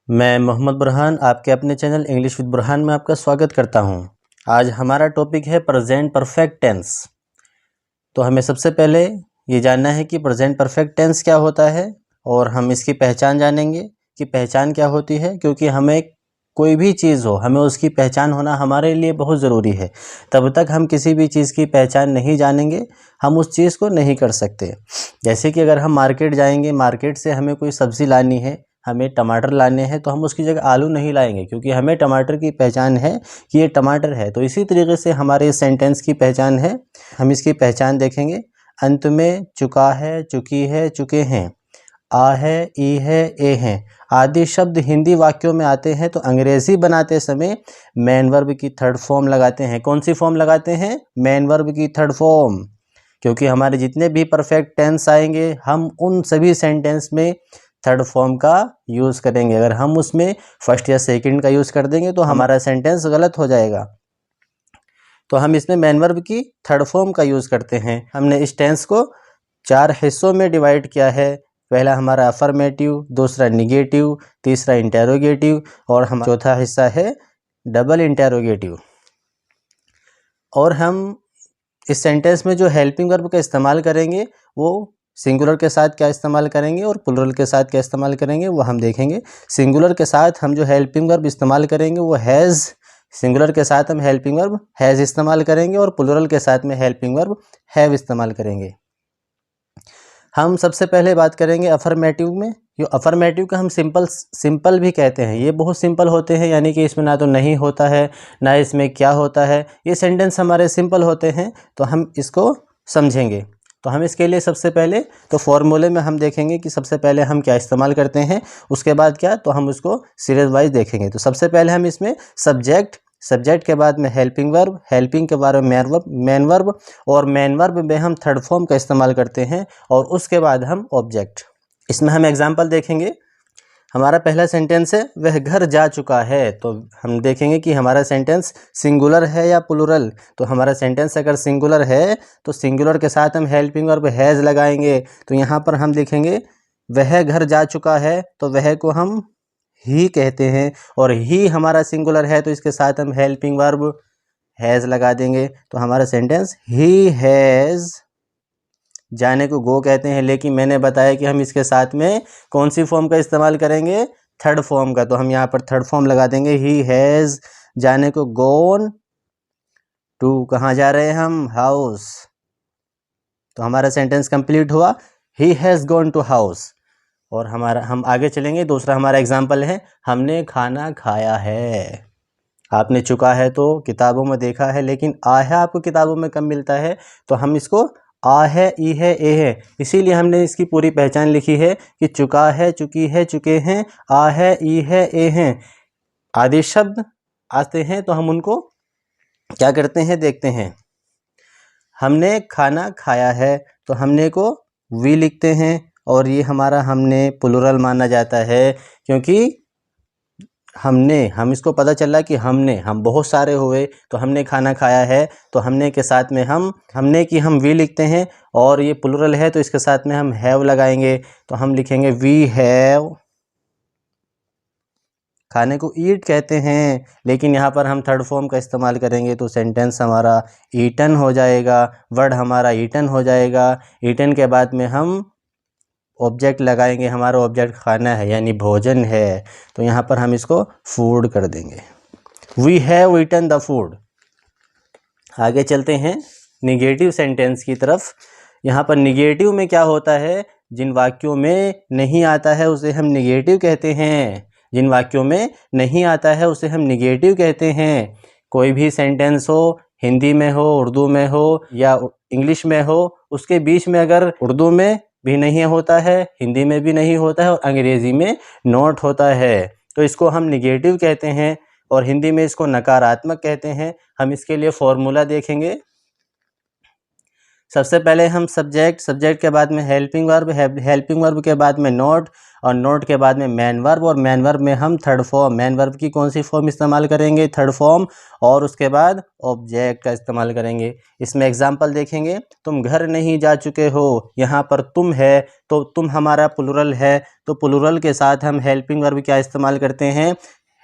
मैं मोहम्मद बुरहान आपके अपने चैनल इंग्लिश विद बुरहान में आपका स्वागत करता हूं। आज हमारा टॉपिक है प्रेजेंट परफेक्ट टेंस। तो हमें सबसे पहले ये जानना है कि प्रेजेंट परफेक्ट टेंस क्या होता है और हम इसकी पहचान जानेंगे कि पहचान क्या होती है, क्योंकि हमें कोई भी चीज़ हो हमें उसकी पहचान होना हमारे लिए बहुत ज़रूरी है। तब तक हम किसी भी चीज़ की पहचान नहीं जानेंगे हम उस चीज़ को नहीं कर सकते। जैसे कि अगर हम मार्केट जाएंगे, मार्केट से हमें कोई सब्ज़ी लानी है, हमें टमाटर लाने हैं, तो हम उसकी जगह आलू नहीं लाएंगे क्योंकि हमें टमाटर की पहचान है कि ये टमाटर है। तो इसी तरीके से हमारे इस सेंटेंस की पहचान है। हम इसकी पहचान देखेंगे। अंत में चुका है, चुकी है, चुके हैं, आ है, ई है, ए हैं आदि शब्द हिंदी वाक्यों में आते हैं तो अंग्रेजी बनाते समय मेन वर्ब की थर्ड फॉर्म लगाते हैं। कौन सी फॉर्म लगाते हैं? मेन वर्ब की थर्ड फॉर्म। क्योंकि हमारे जितने भी परफेक्ट टेंस आएंगे हम उन सभी सेंटेंस में थर्ड फॉर्म का यूज़ करेंगे। अगर हम उसमें फर्स्ट या सेकंड का यूज़ कर देंगे तो हमारा सेंटेंस गलत हो जाएगा। तो हम इसमें मेन वर्ब की थर्ड फॉर्म का यूज़ करते हैं। हमने इस टेंस को 4 हिस्सों में डिवाइड किया है। पहला हमारा अफर्मेटिव, दूसरा निगेटिव, तीसरा इंटेरोगेटिव और हम चौथा हिस्सा है डबल इंटेरोगेटिव। और हम इस सेंटेंस में जो हेल्पिंग वर्ब का इस्तेमाल करेंगे वो सिंगुलर के साथ क्या इस्तेमाल करेंगे और प्लुरल के साथ क्या इस्तेमाल करेंगे वो हम देखेंगे। सिंगुलर के साथ हम जो हेल्पिंग वर्ब इस्तेमाल करेंगे वो हैज़, सिंगुलर के साथ हम हेल्पिंग वर्ब हैज़ इस्तेमाल करेंगे और प्लुरल के साथ में हेल्पिंग वर्ब हैव इस्तेमाल करेंगे। हम सबसे पहले बात करेंगे अफर्मेटिव में। जो अफर्मेटिव का हम सिंपल भी कहते हैं। ये बहुत सिंपल होते हैं, यानी कि इसमें ना तो नहीं होता है ना इसमें क्या होता है। ये सेंटेंस हमारे सिंपल होते हैं तो हम इसको समझेंगे। तो हम इसके लिए सबसे पहले तो फॉर्मूले में हम देखेंगे कि सबसे पहले हम क्या इस्तेमाल करते हैं, उसके बाद क्या, तो हम उसको सीरीज वाइज देखेंगे। तो सबसे पहले हम इसमें सब्जेक्ट के बाद में हेल्पिंग वर्ब, हेल्पिंग के बाद में मेन वर्ब और मेन वर्ब में हम थर्ड फॉर्म का इस्तेमाल करते हैं और उसके बाद हम ऑब्जेक्ट। इसमें हम एग्जांपल देखेंगे। हमारा पहला सेंटेंस है वह घर जा चुका है। तो हम देखेंगे कि हमारा सेंटेंस सिंगुलर है या प्लुरल। तो हमारा सेंटेंस अगर सिंगुलर है तो सिंगुलर के साथ हम हेल्पिंग वर्ब हैज़ लगाएंगे। तो यहाँ पर हम लिखेंगे वह घर जा चुका है, तो वह को हम ही कहते हैं और ही हमारा सिंगुलर है तो इसके साथ हम हेल्पिंग वर्ब हैज़ लगा देंगे। तो हमारा सेंटेंस ही हैज़, जाने को गो कहते हैं, लेकिन मैंने बताया कि हम इसके साथ में कौन सी फॉर्म का इस्तेमाल करेंगे, थर्ड फॉर्म का। तो हम यहाँ पर थर्ड फॉर्म लगा देंगे ही हैज़, जाने को गोन टू, कहाँ जा रहे हैं हम, हाउस। तो हमारा सेंटेंस कंप्लीट हुआ, he has gone to house. और हम आगे चलेंगे। दूसरा हमारा एग्जाम्पल है हमने खाना खाया है। आपने चुका है तो किताबों में देखा है, लेकिन आ है आपको किताबों में कम मिलता है। तो हम इसको आ है, ई है, ए है, इसीलिए हमने इसकी पूरी पहचान लिखी है कि चुका है, चुकी है, चुके हैं, आ है, ई है, ए हैं आदि शब्द आते हैं तो हम उनको क्या करते हैं, देखते हैं। हमने खाना खाया है तो हमने को वी लिखते हैं और ये हमारा हमने प्लुरल माना जाता है क्योंकि हम इसको पता चला कि हम बहुत सारे हुए तो हमने खाना खाया है। तो हमने के साथ में हमने की हम वी लिखते हैं और ये प्लुरल है तो इसके साथ में हम हैव लगाएंगे। तो हम लिखेंगे वी हैव, खाने को ईट कहते हैं लेकिन यहाँ पर हम थर्ड फॉर्म का इस्तेमाल करेंगे तो सेंटेंस हमारा ईटन हो जाएगा, वर्ड हमारा ईटन हो जाएगा। ईटन के बाद में हम ऑब्जेक्ट लगाएंगे, हमारा ऑब्जेक्ट खाना है यानी भोजन है। तो यहाँ पर हम इसको फूड कर देंगे, we have eaten the food. आगे चलते हैं निगेटिव सेंटेंस की तरफ। यहाँ पर निगेटिव में क्या होता है, जिन वाक्यों में नहीं आता है उसे हम निगेटिव कहते हैं। जिन वाक्यों में नहीं आता है उसे हम निगेटिव कहते हैं। कोई भी सेंटेंस हो, हिंदी में हो, उर्दू में हो या इंग्लिश में हो, उसके बीच में अगर उर्दू में भी नहीं होता है, हिंदी में भी नहीं होता है और अंग्रेज़ी में नॉट होता है तो इसको हम निगेटिव कहते हैं और हिंदी में इसको नकारात्मक कहते हैं। हम इसके लिए फॉर्मूला देखेंगे। सबसे पहले हम सब्जेक्ट के बाद में हेल्पिंग वर्ब, हेल्पिंग वर्ब के बाद में नॉट और नोट के बाद में मैन वर्ब, और मैन वर्ब में हम थर्ड फॉर्म, मैन वर्ब की कौन सी फॉर्म इस्तेमाल करेंगे, थर्ड फॉर्म, और उसके बाद ऑब्जेक्ट का इस्तेमाल करेंगे। इसमें एग्जांपल देखेंगे, तुम घर नहीं जा चुके हो, यहाँ पर तुम है तो तुम हमारा प्लूरल है, तो प्लूरल के साथ हम हेल्पिंग वर्ब क्या इस्तेमाल करते हैं,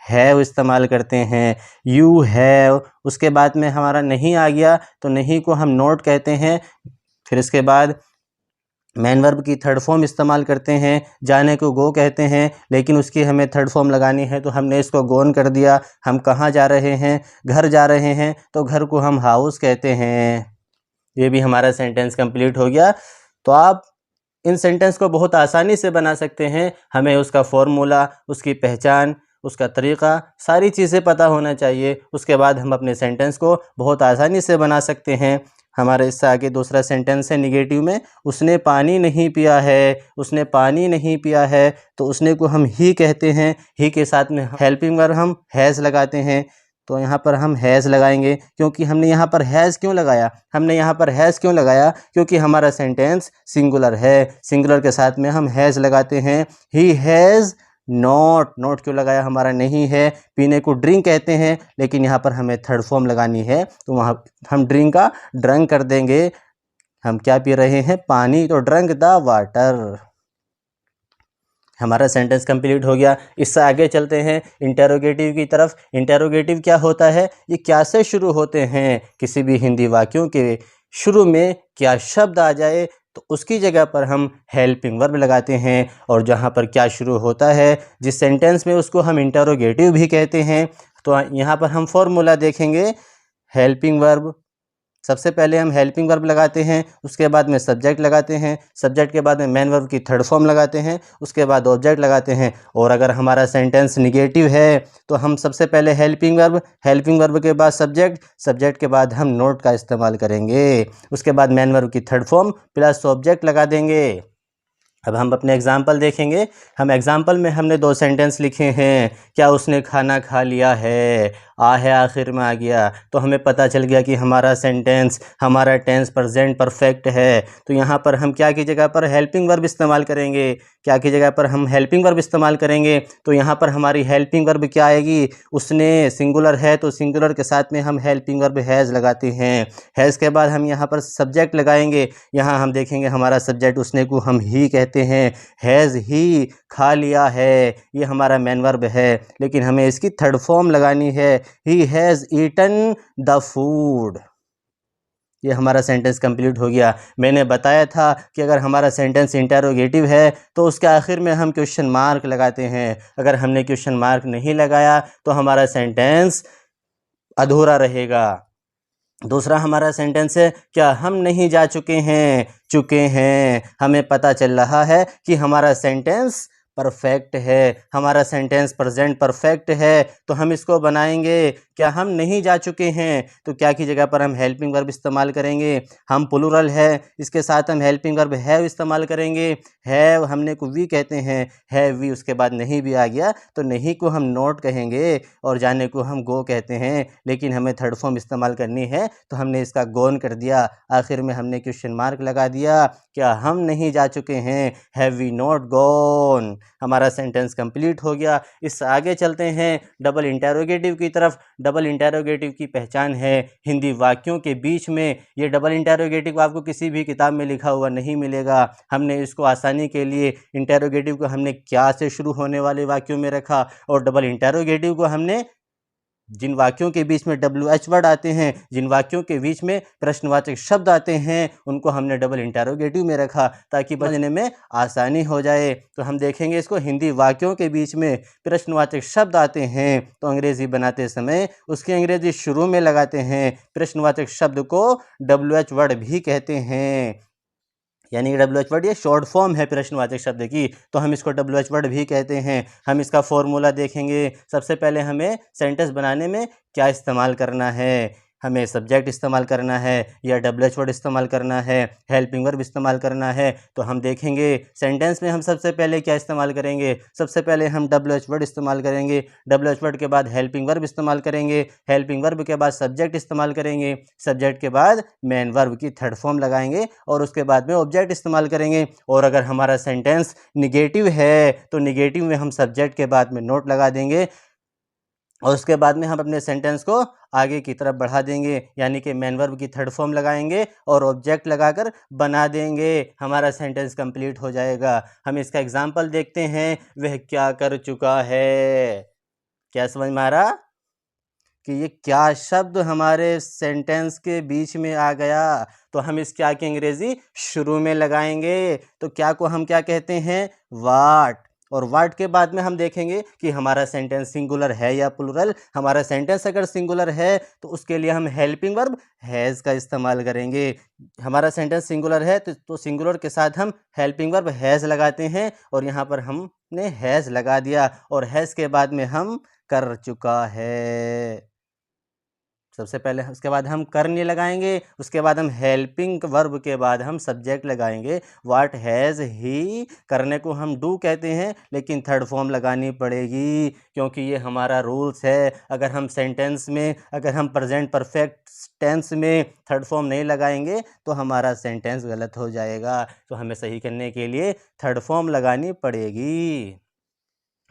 हैव इस्तेमाल करते हैं। यू हैव, उसके बाद में हमारा नहीं आ गया तो नहीं को हम नोट कहते हैं। फिर इसके बाद मैन वर्ब की थर्ड फॉर्म इस्तेमाल करते हैं, जाने को गो कहते हैं, लेकिन उसकी हमें थर्ड फॉर्म लगानी है तो हमने इसको गोन कर दिया। हम कहाँ जा रहे हैं, घर जा रहे हैं, तो घर को हम हाउस कहते हैं। ये भी हमारा सेंटेंस कंप्लीट हो गया। तो आप इन सेंटेंस को बहुत आसानी से बना सकते हैं। हमें उसका फॉर्मूला, उसकी पहचान, उसका तरीक़ा, सारी चीज़ें पता होना चाहिए। उसके बाद हम अपने सेंटेंस को बहुत आसानी से बना सकते हैं। हमारे इससे आगे दूसरा सेंटेंस है निगेटिव में, उसने पानी नहीं पिया है, उसने पानी नहीं पिया है, तो उसने को हम ही कहते हैं। ही के साथ में हेल्पिंग वर्ब हम हैज़ लगाते हैं। तो यहाँ पर हम हैज़ लगाएंगे, क्योंकि हमने यहाँ पर हैज़ क्यों लगाया, हमने यहाँ पर हैज़ क्यों लगाया, क्योंकि हमारा सेंटेंस सिंगुलर है। सिंगुलर के साथ में हम हैज़ लगाते हैं। ही हैज़ नॉट, नॉट क्यों लगाया, हमारा नहीं है। पीने को ड्रिंक कहते हैं, लेकिन यहाँ पर हमें थर्ड फॉर्म लगानी है, तो वहाँ हम ड्रिंक का ड्रंक कर देंगे। हम क्या पी रहे हैं, पानी, तो ड्रंक द वाटर। हमारा सेंटेंस कंप्लीट हो गया। इससे आगे चलते हैं इंटेरोगेटिव की तरफ। इंटेरोगेटिव क्या होता है, ये क्या से शुरू होते हैं, किसी भी हिंदी वाक्यों के शुरू में क्या शब्द आ जाए तो उसकी जगह पर हम हेल्पिंग वर्ब लगाते हैं, और जहाँ पर क्या शुरू होता है जिस सेंटेंस में, उसको हम इंटेरोगेटिव भी कहते हैं। तो यहाँ पर हम फॉर्मूला देखेंगे। हेल्पिंग वर्ब, सबसे पहले हम हेल्पिंग वर्ब लगाते हैं, उसके बाद में सब्जेक्ट लगाते हैं, सब्जेक्ट के बाद में मैन वर्ब की थर्ड फॉर्म लगाते हैं, उसके बाद ऑब्जेक्ट लगाते हैं। और अगर हमारा सेंटेंस निगेटिव है तो हम सबसे पहले हेल्पिंग वर्ब, हेल्पिंग वर्ब के बाद सब्जेक्ट, सब्जेक्ट के बाद हम नोट का इस्तेमाल करेंगे, उसके बाद मैन वर्ब की थर्ड फॉर्म प्लस ऑब्जेक्ट लगा देंगे। अब हम अपने एग्जाम्पल देखेंगे। हम एग्जाम्पल में हमने दो सेंटेंस लिखे हैं, क्या उसने खाना खा लिया है, आ है आखिर में आ गया, तो हमें पता चल गया कि हमारा सेंटेंस, हमारा टेंस प्रेजेंट परफेक्ट है। तो यहाँ पर हम क्या की जगह पर हेल्पिंग वर्ब इस्तेमाल करेंगे, क्या की जगह पर हम हेल्पिंग वर्ब इस्तेमाल करेंगे। तो यहाँ पर हमारी हेल्पिंग वर्ब क्या आएगी, उसने सिंगुलर है तो सिंगुलर के साथ में हम हेल्पिंग वर्ब हैज़ लगाते हैं। हैज़ के बाद हम यहाँ पर सब्जेक्ट लगाएंगे। यहाँ हम देखेंगे हमारा सब्जेक्ट, उसने को हम ही कहते हैं। हैज़ ही खा लिया है, ये हमारा मैन वर्ब है, लेकिन हमें इसकी थर्ड फॉर्म लगानी है, he has eaten the food. ये हमारा सेंटेंस कंप्लीट हो गया। मैंने बताया था कि अगर हमारा सेंटेंस इंटेरोगेटिव है तो उसके आखिर में हम क्वेश्चन मार्क लगाते हैं। अगर हमने क्वेश्चन मार्क नहीं लगाया तो हमारा सेंटेंस अधूरा रहेगा। दूसरा हमारा सेंटेंस है, क्या हम नहीं जा चुके हैं, चुके हैं। हमें पता चल रहा है कि हमारा सेंटेंस परफेक्ट है, हमारा सेंटेंस प्रेजेंट परफेक्ट है, तो हम इसको बनाएंगे, क्या हम नहीं जा चुके हैं, तो क्या की जगह पर हम हेल्पिंग वर्ब इस्तेमाल करेंगे। हम प्लूरल है, इसके साथ हम हेल्पिंग वर्ब हैव इस्तेमाल करेंगे। हैव हमने को वी कहते हैं, हैव वी, उसके बाद नहीं भी आ गया तो नहीं को हम नोट कहेंगे, और जाने को हम गो कहते हैं, लेकिन हमें थर्ड फॉर्म इस्तेमाल करनी है तो हमने इसका गोन कर दिया। आखिर में हमने क्वेश्चन मार्क लगा दिया, क्या हम नहीं जा चुके हैं, हैव वी नॉट गॉन। हमारा सेंटेंस कंप्लीट हो गया। इससे आगे चलते हैं डबल इंटेरोगेटिव की तरफ। डबल इंटेरोगेटिव की पहचान है, हिंदी वाक्यों के बीच में ये डबल इंटेरोगेटिव आपको किसी भी किताब में लिखा हुआ नहीं मिलेगा। हमने इसको आसानी के लिए इंटेरोगेटिव को हमने क्या से शुरू होने वाले वाक्यों में रखा, और डबल इंटेरोगेटिव को हमने जिन वाक्यों के बीच में WH वर्ड आते हैं, जिन वाक्यों के बीच में प्रश्नवाचक शब्द आते हैं, उनको हमने डबल इंटेरोगेटिव में रखा ताकि समझने में आसानी हो जाए। तो हम देखेंगे इसको, हिंदी वाक्यों के बीच में प्रश्नवाचक शब्द आते हैं तो अंग्रेज़ी बनाते समय उसकी अंग्रेज़ी शुरू में लगाते हैं। प्रश्नवाचक शब्द को WH वर्ड भी कहते हैं, यानी WH वर्ड ये शॉर्ट फॉर्म है प्रश्नवाचक शब्द की, तो हम इसको WH वर्ड भी कहते हैं। हम इसका फॉर्मूला देखेंगे। सबसे पहले हमें सेंटेंस बनाने में क्या इस्तेमाल करना है, हमें सब्जेक्ट इस्तेमाल करना है या WH वर्ड इस्तेमाल करना है, हेल्पिंग वर्ब इस्तेमाल करना है, तो हम देखेंगे सेंटेंस में हम सबसे पहले क्या इस्तेमाल करेंगे। सबसे पहले हम WH वर्ड इस्तेमाल करेंगे, WH वर्ड के बाद हेल्पिंग वर्ब इस्तेमाल करेंगे, हेल्पिंग वर्ब के बाद सब्जेक्ट इस्तेमाल करेंगे, सब्जेक्ट के बाद मेन वर्ब की थर्ड फॉर्म लगाएंगे और उसके बाद में ऑब्जेक्ट इस्तेमाल करेंगे। और अगर हमारा सेंटेंस निगेटिव है तो निगेटिव में हम सब्जेक्ट के बाद में नोट लगा देंगे और उसके बाद में हम अपने सेंटेंस को आगे की तरफ बढ़ा देंगे, यानी कि मेन वर्ब की थर्ड फॉर्म लगाएंगे और ऑब्जेक्ट लगाकर बना देंगे, हमारा सेंटेंस कंप्लीट हो जाएगा। हम इसका एग्जांपल देखते हैं, वह क्या कर चुका है। क्या समझ में आ रहा कि ये क्या शब्द हमारे सेंटेंस के बीच में आ गया। तो हम इस क्या की अंग्रेजी शुरू में लगाएंगे। तो क्या को हम क्या कहते हैं, वाट। और वाट के बाद में हम देखेंगे कि हमारा सेंटेंस सिंगुलर है या प्लूरल। हमारा सेंटेंस अगर सिंगुलर है तो उसके लिए हम हेल्पिंग वर्ब हैज़ का इस्तेमाल करेंगे। हमारा सेंटेंस सिंगुलर है तो सिंगुलर के साथ हम हेल्पिंग वर्ब हैज़ लगाते हैं और यहाँ पर हमने हैज़ लगा दिया और हैज़ के बाद में हम कर चुका है। सबसे पहले उसके बाद हम कर नहीं लगाएंगे, उसके बाद हम हेल्पिंग वर्ब के बाद हम सब्जेक्ट लगाएंगे। व्हाट हैज़ ही, करने को हम डू कहते हैं लेकिन थर्ड फॉर्म लगानी पड़ेगी क्योंकि ये हमारा रूल्स है। अगर हम सेंटेंस में अगर हम प्रेजेंट परफेक्ट टेंस में थर्ड फॉर्म नहीं लगाएंगे तो हमारा सेंटेंस गलत हो जाएगा। तो हमें सही करने के लिए थर्ड फॉर्म लगानी पड़ेगी।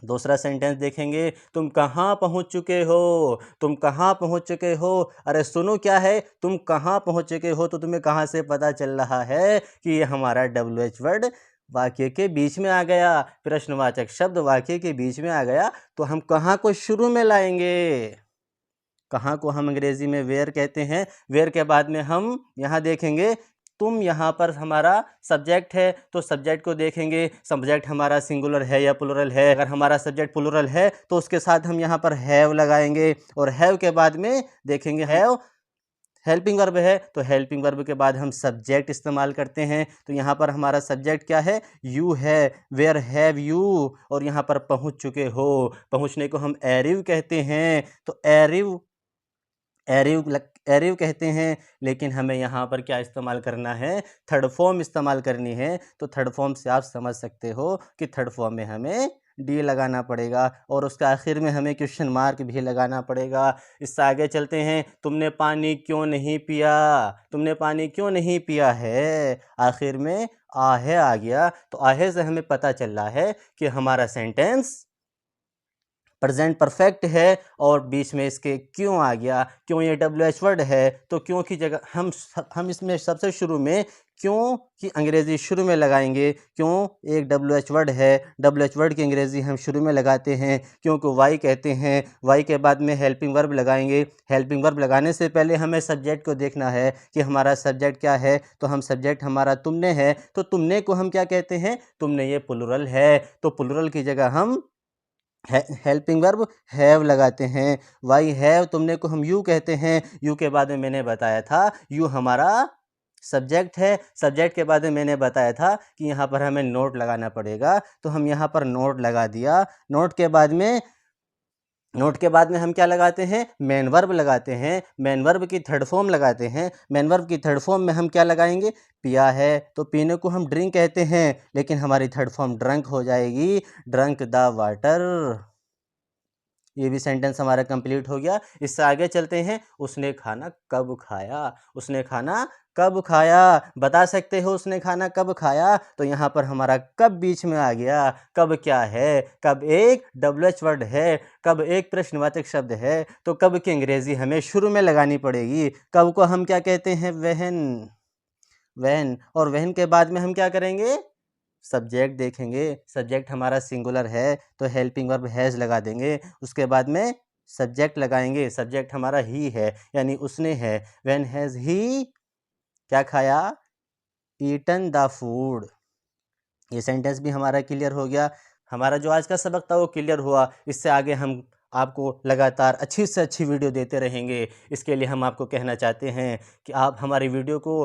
दूसरा सेंटेंस देखेंगे, तुम कहाँ पहुँच चुके हो। तुम कहाँ पहुँच चुके हो, अरे सुनो क्या है, तुम कहाँ पहुँच चुके हो, तो तुम्हें कहाँ से पता चल रहा है कि ये हमारा WH वर्ड वाक्य के बीच में आ गया। प्रश्नवाचक शब्द वाक्य के बीच में आ गया तो हम कहाँ को शुरू में लाएंगे। कहाँ को हम अंग्रेजी में वेयर कहते हैं। वेयर के बाद में हम यहाँ देखेंगे तुम, यहाँ पर हमारा सब्जेक्ट है तो सब्जेक्ट को देखेंगे, सब्जेक्ट हमारा सिंगुलर है या प्लूरल है। अगर हमारा सब्जेक्ट प्लूरल है तो उसके साथ हम यहाँ पर हैव लगाएंगे और हैव के बाद में देखेंगे हैव हेल्पिंग वर्ब है तो हेल्पिंग वर्ब के बाद हम सब्जेक्ट इस्तेमाल करते हैं। तो यहाँ पर हमारा सब्जेक्ट क्या है, यू है। वेयर हैव यू, और यहाँ पर पहुँच चुके हो, पहुँचने को हम एरिव कहते हैं। तो एरिव एरिव कहते हैं, लेकिन हमें यहाँ पर क्या इस्तेमाल करना है, थर्ड फॉर्म इस्तेमाल करनी है। तो थर्ड फॉर्म से आप समझ सकते हो कि थर्ड फॉर्म में हमें डी लगाना पड़ेगा और उसके आखिर में हमें क्वेश्चन मार्क भी लगाना पड़ेगा। इससे आगे चलते हैं, तुमने पानी क्यों नहीं पिया। तुमने पानी क्यों नहीं पिया है, आखिर में आहे आ गया। तो आहे से हमें पता चल रहा है कि हमारा सेंटेंस प्रेजेंट परफेक्ट है और बीच में इसके क्यों आ गया। क्यों ये WH वर्ड है तो क्यों की जगह हम इसमें सबसे शुरू में क्यों की अंग्रेज़ी शुरू में लगाएंगे। क्यों एक WH वर्ड है, WH वर्ड की अंग्रेज़ी हम शुरू में लगाते हैं, क्यों को वाई कहते हैं। वाई के बाद में हेल्पिंग वर्ब लगाएंगे। हेल्पिंग वर्ब लगाने से पहले हमें सब्जेक्ट को देखना है कि हमारा सब्जेक्ट क्या है। तो हम सब्जेक्ट हमारा तुमने है, तो तुमने को हम क्या कहते हैं, तुमने ये प्लूरल है तो प्लूरल की जगह हम हेल्पिंग वर्ब हैव लगाते हैं। वाई हैव, तुमने को हम यू कहते हैं। यू के बाद में मैंने बताया था यू हमारा सब्जेक्ट है। सब्जेक्ट के बाद में मैंने बताया था कि यहाँ पर हमें नोट लगाना पड़ेगा, तो हम यहाँ पर नोट लगा दिया। नोट के बाद में हम क्या लगाते हैं, मेन वर्ब लगाते हैं। मेन वर्ब की थर्ड फॉर्म लगाते हैं। मेन वर्ब की थर्ड फॉर्म में हम क्या लगाएंगे, पिया है तो पीने को हम ड्रिंक कहते हैं, लेकिन हमारी थर्ड फॉर्म ड्रंक हो जाएगी, ड्रंक द वाटर। ये भी सेंटेंस हमारा कंप्लीट हो गया। इससे आगे चलते हैं, उसने खाना कब खाया। उसने खाना कब खाया, बता सकते हो उसने खाना कब खाया। तो यहाँ पर हमारा कब बीच में आ गया। कब क्या है, कब एक WH वर्ड है, कब एक प्रश्नवाचक शब्द है, तो कब की अंग्रेजी हमें शुरू में लगानी पड़ेगी। कब को हम क्या कहते हैं, वहन। वहन, और वहन के बाद में हम क्या करेंगे, सब्जेक्ट देखेंगे। सब्जेक्ट हमारा सिंगुलर है तो हेल्पिंग वर्ब हैज़ लगा देंगे। उसके बाद में सब्जेक्ट लगाएंगे। सब्जेक्ट हमारा ही है यानी उसने है। व्हेन हैज़ ही क्या खाया, ईटन द फूड। ये सेंटेंस भी हमारा क्लियर हो गया। हमारा जो आज का सबक था वो क्लियर हुआ। इससे आगे हम आपको लगातार अच्छी से अच्छी वीडियो देते रहेंगे। इसके लिए हम आपको कहना चाहते हैं कि आप हमारी वीडियो को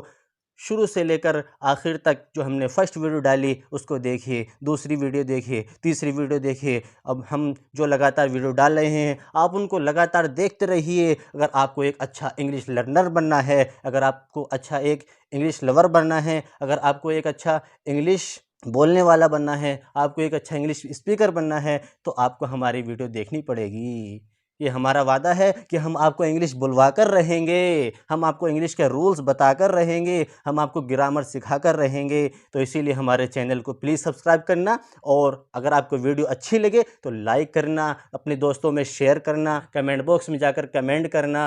शुरू से लेकर आखिर तक जो हमने फर्स्ट वीडियो डाली उसको देखिए, दूसरी वीडियो देखिए, तीसरी वीडियो देखिए। अब हम जो लगातार वीडियो डाल रहे हैं आप उनको लगातार देखते रहिए। अगर आपको एक अच्छा इंग्लिश लर्नर बनना है, अगर आपको अच्छा एक इंग्लिश लवर बनना है, अगर आपको एक अच्छा इंग्लिश बोलने वाला बनना है, आपको एक अच्छा इंग्लिश स्पीकर बनना है, तो आपको हमारी वीडियो देखनी पड़ेगी। ये हमारा वादा है कि हम आपको इंग्लिश बुलवा कर रहेंगे, हम आपको इंग्लिश के रूल्स बताकर रहेंगे, हम आपको ग्रामर सिखाकर रहेंगे। तो इसीलिए हमारे चैनल को प्लीज़ सब्सक्राइब करना, और अगर आपको वीडियो अच्छी लगे तो लाइक करना, अपने दोस्तों में शेयर करना, कमेंट बॉक्स में जाकर कमेंट करना।